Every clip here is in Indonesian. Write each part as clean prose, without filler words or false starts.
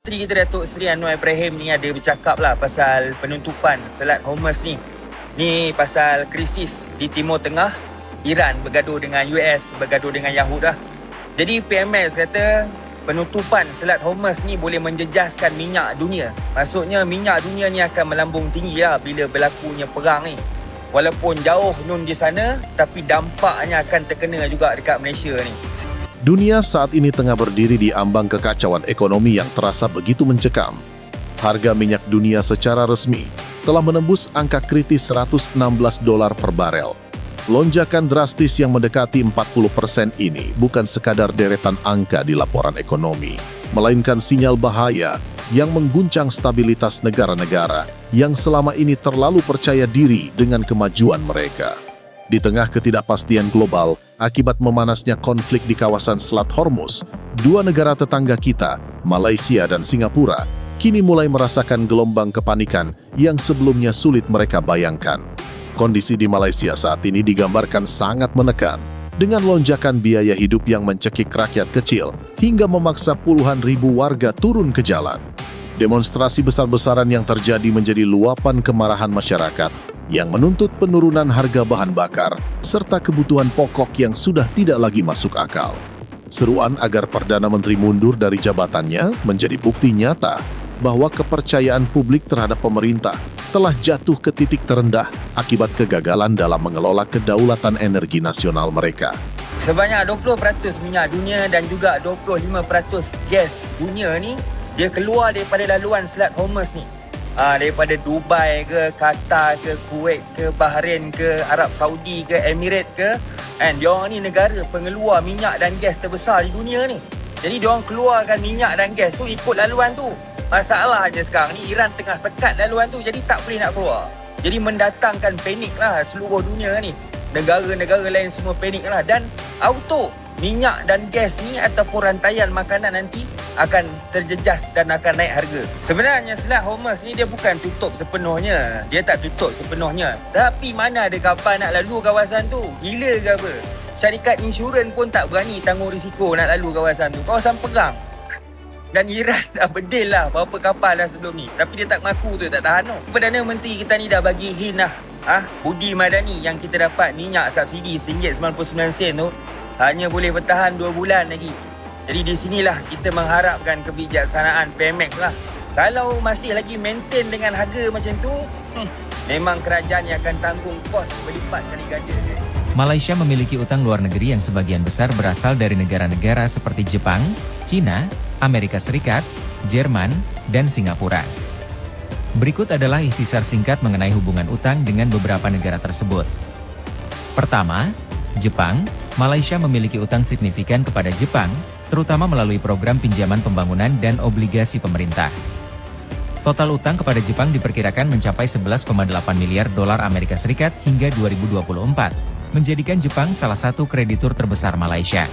Menteri kita Datuk Seri Anwar Ibrahim ni ada bercakap lah pasal penutupan Selat Hormuz ni. Ni pasal krisis di Timur Tengah, Iran bergaduh dengan US, bergaduh dengan Yahud lah. Jadi PMS kata penutupan Selat Hormuz ni boleh menjejaskan minyak dunia. Maksudnya minyak dunia ni akan melambung tinggi lah bila berlakunya perang ni. Walaupun jauh nun di sana, tapi dampaknya akan terkena juga dekat Malaysia ni. Dunia saat ini tengah berdiri di ambang kekacauan ekonomi yang terasa begitu mencekam. Harga minyak dunia secara resmi telah menembus angka kritis $116 per barel. Lonjakan drastis yang mendekati 40% ini bukan sekadar deretan angka di laporan ekonomi, melainkan sinyal bahaya yang mengguncang stabilitas negara-negara yang selama ini terlalu percaya diri dengan kemajuan mereka. Di tengah ketidakpastian global akibat memanasnya konflik di kawasan Selat Hormuz, dua negara tetangga kita, Malaysia dan Singapura, kini mulai merasakan gelombang kepanikan yang sebelumnya sulit mereka bayangkan. Kondisi di Malaysia saat ini digambarkan sangat menekan, dengan lonjakan biaya hidup yang mencekik rakyat kecil hingga memaksa puluhan ribu warga turun ke jalan. Demonstrasi besar-besaran yang terjadi menjadi luapan kemarahan masyarakat yang menuntut penurunan harga bahan bakar serta kebutuhan pokok yang sudah tidak lagi masuk akal. Seruan agar Perdana Menteri mundur dari jabatannya menjadi bukti nyata bahwa kepercayaan publik terhadap pemerintah telah jatuh ke titik terendah akibat kegagalan dalam mengelola kedaulatan energi nasional mereka. Sebanyak 20% minyak dunia dan juga 25% gas dunia ni dia keluar daripada laluan Selat Hormuz ni. Daripada Dubai ke, Qatar ke, Kuwait ke, Bahrain ke, Arab Saudi ke, Emirat ke, and diorang ni negara pengeluar minyak dan gas terbesar di dunia ni. Jadi diorang keluarkan minyak dan gas tu ikut laluan tu. Masalahnya sekarang ni Iran tengah sekat laluan tu, jadi tak boleh nak keluar. Jadi mendatangkan panik lah seluruh dunia ni. Negara-negara lain semua panik lah, dan auto minyak dan gas ni ataupun rantaian makanan nanti akan terjejas dan akan naik harga. Sebenarnya Selat Hormuz ni dia bukan tutup sepenuhnya. Dia tak tutup sepenuhnya. Tapi mana ada kapal nak lalu kawasan tu? Gila ke apa? Syarikat insurans pun tak berani tanggung risiko nak lalu kawasan tu. Kawasan perang. Dan Iran dah bedil lah berapa kapal dah sebelum ni. Tapi dia tak mengaku tu, tak tahan tu. Perdana Menteri kita ni dah bagi hint lah. Budi Madani yang kita dapat minyak subsidi RM1.99 tu hanya boleh bertahan 2 bulan lagi. Jadi di sinilah kita mengharapkan kebijaksanaan PMX lah. Kalau masih lagi maintain dengan harga macam tu, memang kerajaan yang akan tanggung kos berlipat kali ganda. Malaysia memiliki utang luar negeri yang sebagian besar berasal dari negara-negara seperti Jepang, China, Amerika Serikat, Jerman, dan Singapura. Berikut adalah ikhtisar singkat mengenai hubungan utang dengan beberapa negara tersebut. Pertama, Jepang. Malaysia memiliki utang signifikan kepada Jepang, terutama melalui program pinjaman pembangunan dan obligasi pemerintah. Total utang kepada Jepang diperkirakan mencapai 11,8 miliar dolar Amerika Serikat hingga 2024, menjadikan Jepang salah satu kreditur terbesar Malaysia.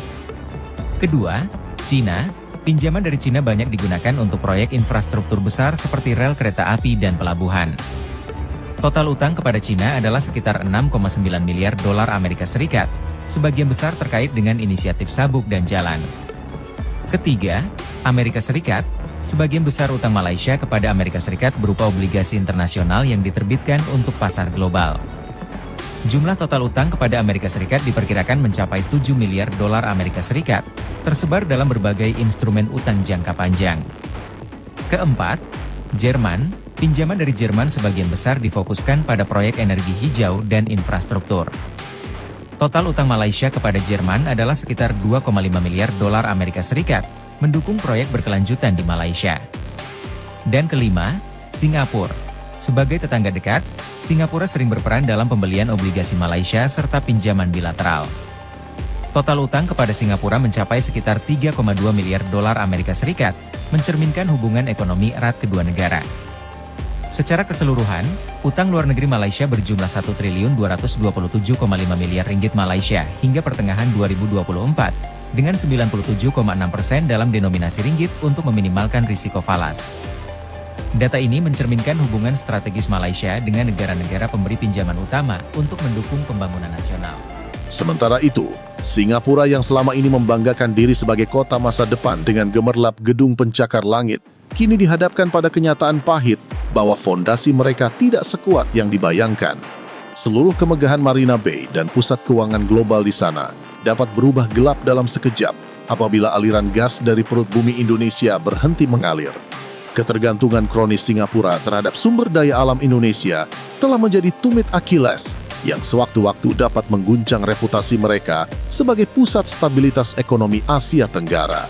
Kedua, China. Pinjaman dari China banyak digunakan untuk proyek infrastruktur besar seperti rel kereta api dan pelabuhan. Total utang kepada China adalah sekitar 6,9 miliar dolar Amerika Serikat, sebagian besar terkait dengan inisiatif sabuk dan jalan. Ketiga, Amerika Serikat. Sebagian besar utang Malaysia kepada Amerika Serikat berupa obligasi internasional yang diterbitkan untuk pasar global. Jumlah total utang kepada Amerika Serikat diperkirakan mencapai 7 miliar dolar Amerika Serikat, tersebar dalam berbagai instrumen utang jangka panjang. Keempat, Jerman. Pinjaman dari Jerman sebagian besar difokuskan pada proyek energi hijau dan infrastruktur. Total utang Malaysia kepada Jerman adalah sekitar 2,5 miliar dolar Amerika Serikat, mendukung proyek berkelanjutan di Malaysia. Dan kelima, Singapura. Sebagai tetangga dekat, Singapura sering berperan dalam pembelian obligasi Malaysia serta pinjaman bilateral. Total utang kepada Singapura mencapai sekitar 3,2 miliar dolar Amerika Serikat, mencerminkan hubungan ekonomi erat kedua negara. Secara keseluruhan, utang luar negeri Malaysia berjumlah 1.227,5 miliar ringgit Malaysia hingga pertengahan 2024, dengan 97,6% dalam denominasi ringgit untuk meminimalkan risiko falas. Data ini mencerminkan hubungan strategis Malaysia dengan negara-negara pemberi pinjaman utama untuk mendukung pembangunan nasional. Sementara itu, Singapura yang selama ini membanggakan diri sebagai kota masa depan dengan gemerlap gedung pencakar langit, kini dihadapkan pada kenyataan pahit bahwa fondasi mereka tidak sekuat yang dibayangkan. Seluruh kemegahan Marina Bay dan pusat keuangan global di sana dapat berubah gelap dalam sekejap apabila aliran gas dari perut bumi Indonesia berhenti mengalir. Ketergantungan kronis Singapura terhadap sumber daya alam Indonesia telah menjadi tumit Achilles yang sewaktu-waktu dapat mengguncang reputasi mereka sebagai pusat stabilitas ekonomi Asia Tenggara.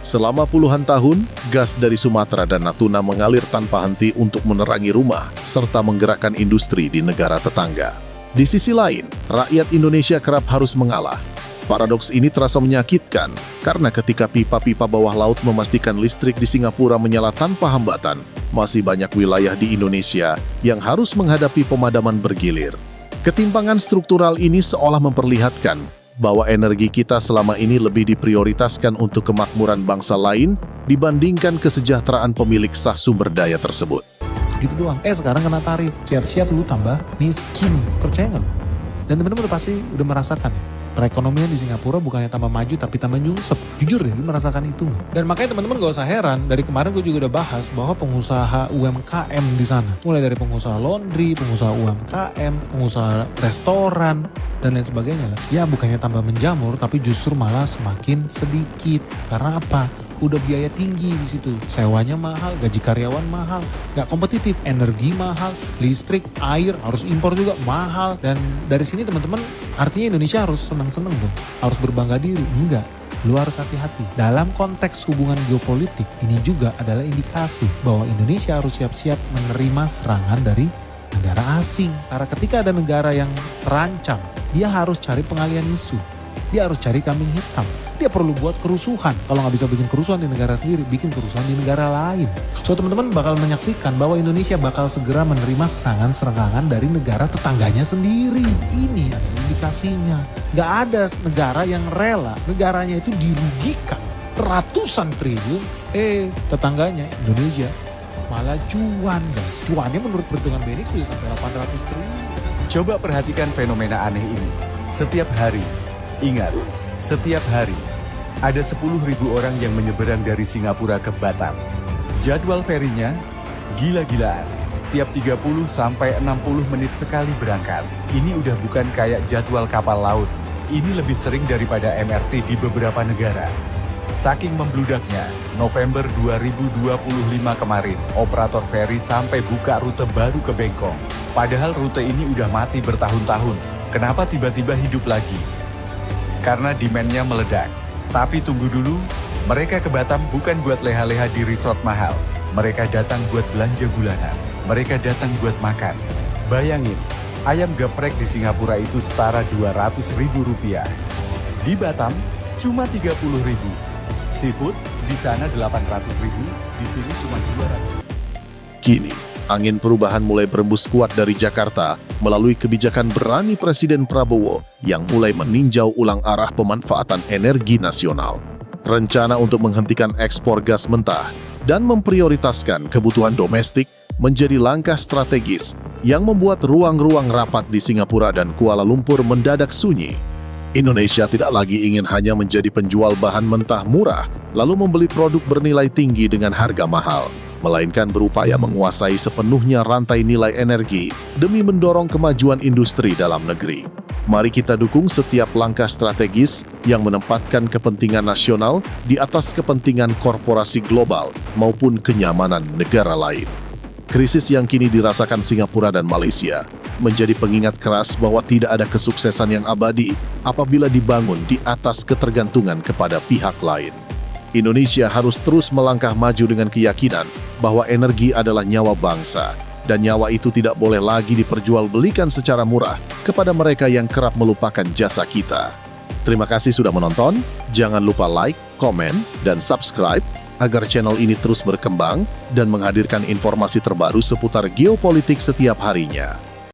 Selama puluhan tahun, gas dari Sumatera dan Natuna mengalir tanpa henti untuk menerangi rumah serta menggerakkan industri di negara tetangga. Di sisi lain, rakyat Indonesia kerap harus mengalah. Paradoks ini terasa menyakitkan karena ketika pipa-pipa bawah laut memastikan listrik di Singapura menyala tanpa hambatan, masih banyak wilayah di Indonesia yang harus menghadapi pemadaman bergilir. Ketimpangan struktural ini seolah memperlihatkan bahwa energi kita selama ini lebih diprioritaskan untuk kemakmuran bangsa lain dibandingkan kesejahteraan pemilik sah sumber daya tersebut. Gitu doang. Sekarang kena tarif. Siap-siap lu tambah miskin. Percaya nggak lu? Dan teman-teman pasti udah merasakan. Perekonomian di Singapura bukannya tambah maju tapi tambah nyungsep. Jujur deh, lu merasakan itu nggak? Dan makanya teman-teman gak usah heran, dari kemarin gue juga udah bahas bahwa pengusaha UMKM di sana, mulai dari pengusaha laundry, pengusaha UMKM, pengusaha restoran, dan lain sebagainya lah. Ya bukannya tambah menjamur, tapi justru malah semakin sedikit. Karena apa? Udah biaya tinggi di situ, sewanya mahal, gaji karyawan mahal, nggak kompetitif, energi mahal, listrik, air harus impor juga mahal. Dan dari sini teman-teman, artinya Indonesia harus senang-senang dong, harus berbangga diri. Enggak, lu harus hati-hati. Dalam konteks hubungan geopolitik, ini juga adalah indikasi bahwa Indonesia harus siap-siap menerima serangan dari negara asing. Karena ketika ada negara yang terancam, dia harus cari pengalian isu, dia harus cari kambing hitam. Dia perlu buat kerusuhan. Kalau nggak bisa bikin kerusuhan di negara sendiri, bikin kerusuhan di negara lain. So teman-teman bakal menyaksikan bahwa Indonesia bakal segera menerima serangan-serangan dari negara tetangganya sendiri. Ini adalah indikasinya. Nggak ada negara yang rela negaranya itu dirugikan ratusan triliun. Tetangganya Indonesia malah cuan guys. Cuannya menurut perhitungan BNI sudah sampai 800 triliun. Coba perhatikan fenomena aneh ini. Setiap hari, ingat, setiap hari, ada 10.000 orang yang menyeberang dari Singapura ke Batam. Jadwal ferinya gila-gilaan. Tiap 30 sampai 60 menit sekali berangkat. Ini udah bukan kayak jadwal kapal laut. Ini lebih sering daripada MRT di beberapa negara. Saking membludaknya, November 2025 kemarin, operator feri sampai buka rute baru ke Bengkong. Padahal rute ini udah mati bertahun-tahun. Kenapa tiba-tiba hidup lagi? Karena demand-nya meledak. Tapi tunggu dulu, mereka ke Batam bukan buat leha-leha di resort mahal. Mereka datang buat belanja bulanan. Mereka datang buat makan. Bayangin, ayam geprek di Singapura itu setara Rp200.000. Di Batam, cuma Rp30.000. Seafood, di sana Rp800.000, di sini cuma Rp200.000. Kini, angin perubahan mulai berembus kuat dari Jakarta melalui kebijakan berani Presiden Prabowo yang mulai meninjau ulang arah pemanfaatan energi nasional. Rencana untuk menghentikan ekspor gas mentah dan memprioritaskan kebutuhan domestik menjadi langkah strategis yang membuat ruang-ruang rapat di Singapura dan Kuala Lumpur mendadak sunyi. Indonesia tidak lagi ingin hanya menjadi penjual bahan mentah murah lalu membeli produk bernilai tinggi dengan harga mahal, melainkan berupaya menguasai sepenuhnya rantai nilai energi demi mendorong kemajuan industri dalam negeri. Mari kita dukung setiap langkah strategis yang menempatkan kepentingan nasional di atas kepentingan korporasi global maupun kenyamanan negara lain. Krisis yang kini dirasakan Singapura dan Malaysia menjadi pengingat keras bahwa tidak ada kesuksesan yang abadi apabila dibangun di atas ketergantungan kepada pihak lain. Indonesia harus terus melangkah maju dengan keyakinan bahwa energi adalah nyawa bangsa, dan nyawa itu tidak boleh lagi diperjualbelikan secara murah kepada mereka yang kerap melupakan jasa kita. Terima kasih sudah menonton, jangan lupa like, komen, dan subscribe agar channel ini terus berkembang dan menghadirkan informasi terbaru seputar geopolitik setiap harinya.